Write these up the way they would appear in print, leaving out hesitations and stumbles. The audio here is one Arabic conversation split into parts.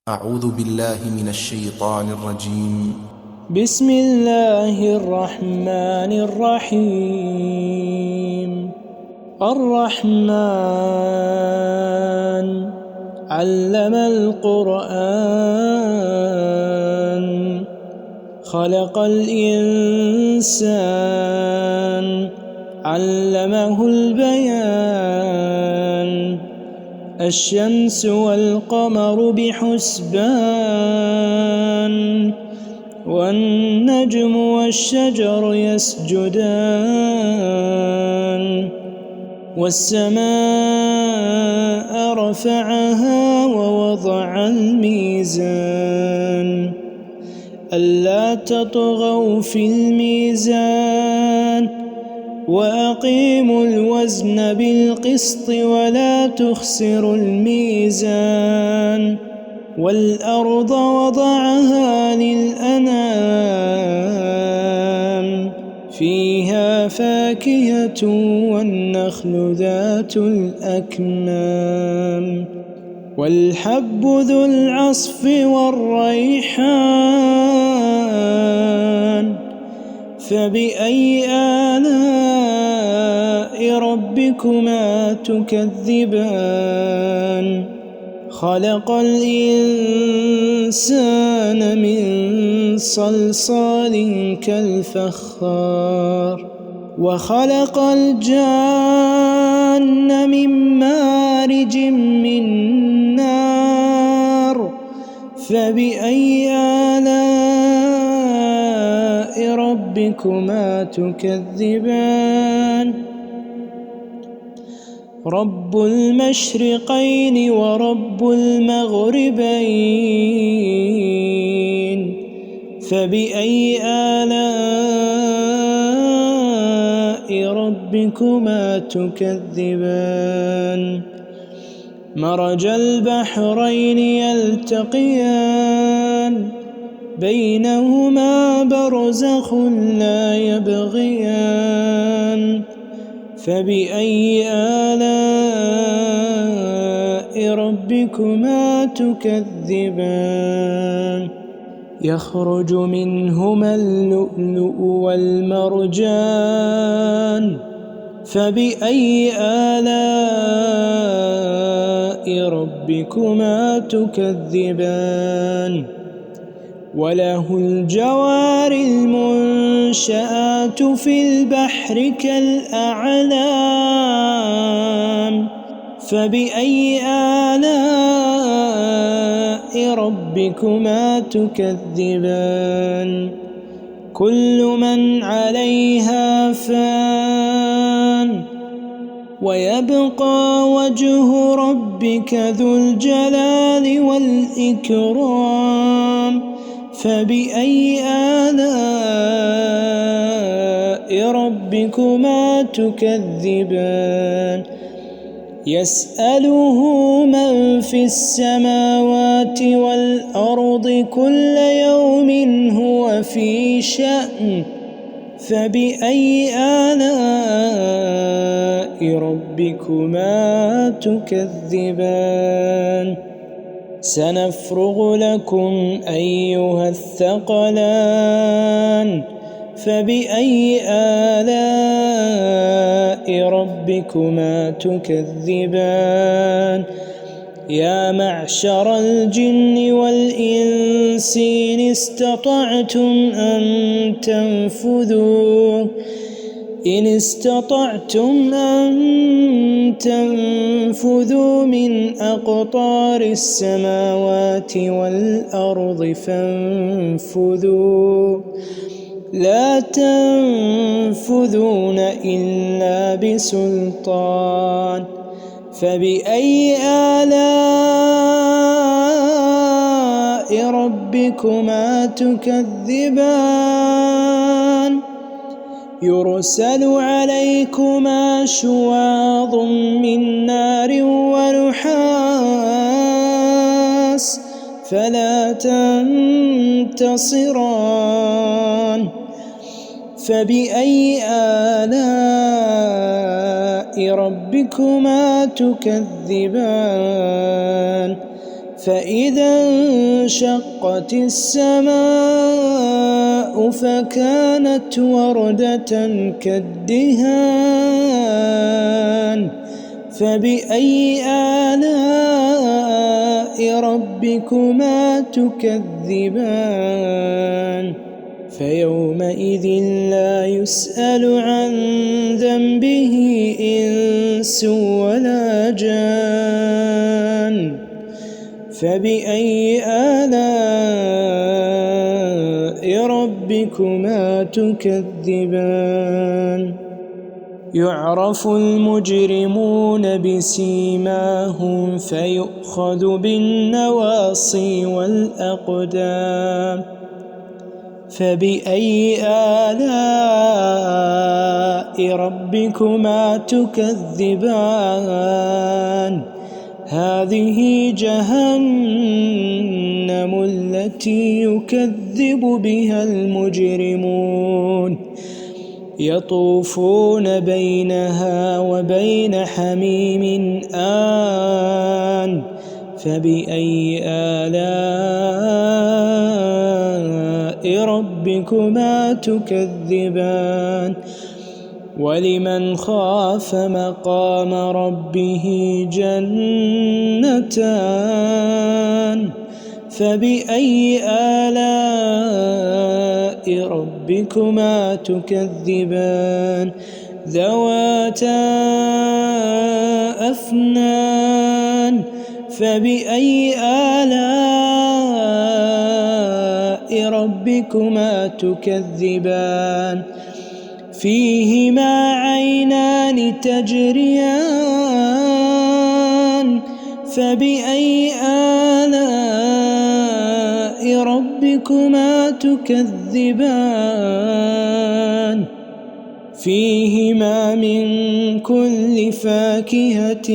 أعوذ بالله من الشيطان الرجيم. بسم الله الرحمن الرحيم. الرحمن علم القرآن خلق الإنسان علمه البيان الشمس والقمر بحسبان والنجم والشجر يسجدان والسماء رفعها ووضع الميزان ألا تطغوا في الميزان وأقيموا الوزن بالقسط ولا تخسروا الميزان والأرض وضعها للأنام فيها فاكهة والنخل ذات الأكمام والحب ذو العصف والريحان فبأي آلاء ربكما تكذبان خلق الإنسان من صلصال كالفخار وخلق الجان من مارج من نار فبأي آلاء ربكما تكذبان رب المشرقين ورب المغربين فبأي آلاء ربكما تكذبان مرج البحرين يلتقيان بينهما برزخ لا يبغيان فبأي آلاء ربكما تكذبان يخرج منهما اللؤلؤ والمرجان فبأي آلاء ربكما تكذبان وله الجوار المنشآت في البحر كالأعلام فبأي آلاء ربكما تكذبان كل من عليها فان ويبقى وجه ربك ذو الجلال والإكرام فبأي آلاء ربكما تكذبان يسأله من في السماوات والأرض كل يوم هو في شأن فبأي آلاء ربكما تكذبان سنفرغ لكم أيها الثقلان فبأي آلاء ربكما تكذبان يا معشر الجن والإنس إن استطعتم أن تنفذوا من أقطار السماوات والأرض فانفذوا لا تنفذون إلا بسلطان فبأي آلاء ربكما تكذبان يرسل عليكما شواظ من نار ونحاس فلا تنتصران فبأي آلاء ربكما تكذبان فإذا انشقت السماء فكانت وردة كالدهان فبأي آلاء ربكما تكذبان فيومئذ لا يسأل عن ذنبه إنس ولا جان فبأي آلاء ربكما تكذبان يعرف المجرمون بسيماهم فيؤخذ بالنواصي والأقدام فبأي آلاء ربكما تكذبان هذه جهنم التي يكذب بها المجرمون يطوفون بينها وبين حميم آن فبأي آلاء ربكما تكذبان ولمن خاف مقام ربه جنتان فبأي آلاء ربكما تكذبان ذواتا أفنان فبأي آلاء ربكما تكذبان فيهما عينان تجريان فبأي آلاء ربكما تكذبان فيهما من كل فاكهة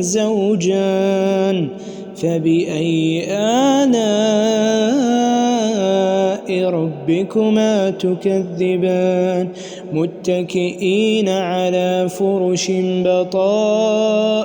زوجان فبأي آلاء ربكما تكذبان متكئين على فرش بطائنها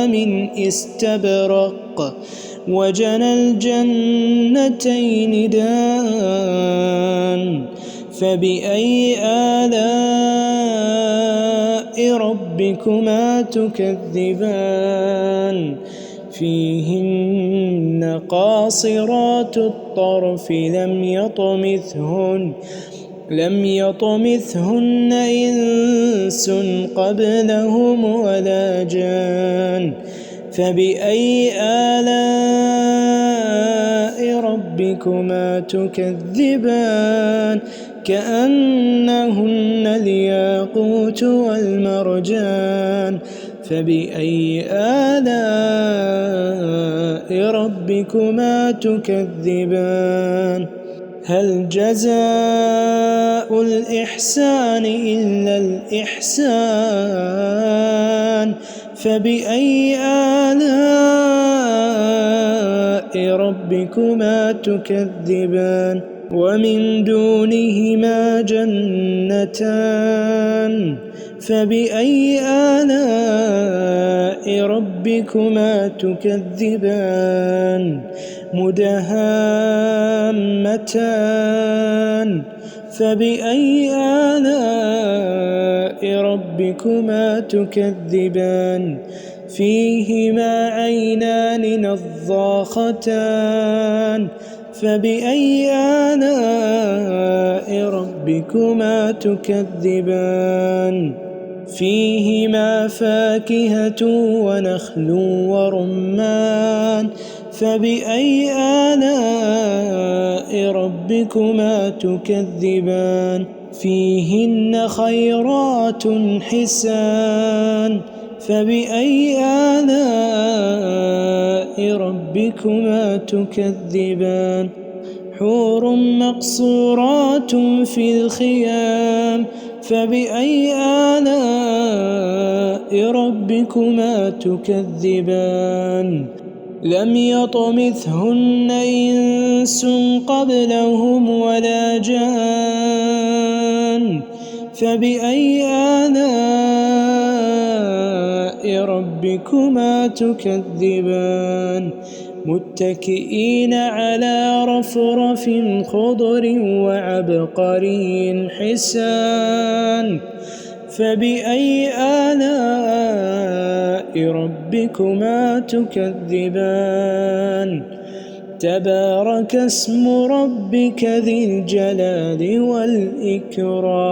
من استبرق وجنى الجنتين دان فبأي آلاء ربكما تكذبان فيهن قاصرات الطرف لم يطمثهن إنس قبلهم ولا جان فبأي آلاء ربكما تكذبان كأنهن الياقوت والمرجان فبأي آلاء ربكما تكذبان هل جزاء الإحسان إلا الإحسان فبأي آلاء ربكما تكذبان ومن دونهما جنتان فبأي آلاء ربكما تكذبان مدهامتان فبأي آلاء ربكما تكذبان فيهما عينان نضاختان فبأي آلاء ربكما تكذبان فيهما فاكهة ونخل ورمان فبأي آلاء ربكما تكذبان فيهن خيرات حسان فبأي آلاء ربكما تكذبان حور مقصورات في الخيام فبأي آلاء ربكما تكذبان لم يطمثهن إنس قبلهم ولا جان فبأي آلاء ربكما تكذبان متكئين على رفرف خضر وعبقري حسان فبأي آلاء ربكما تكذبان تبارك اسم ربك ذي الجلال والإكرام.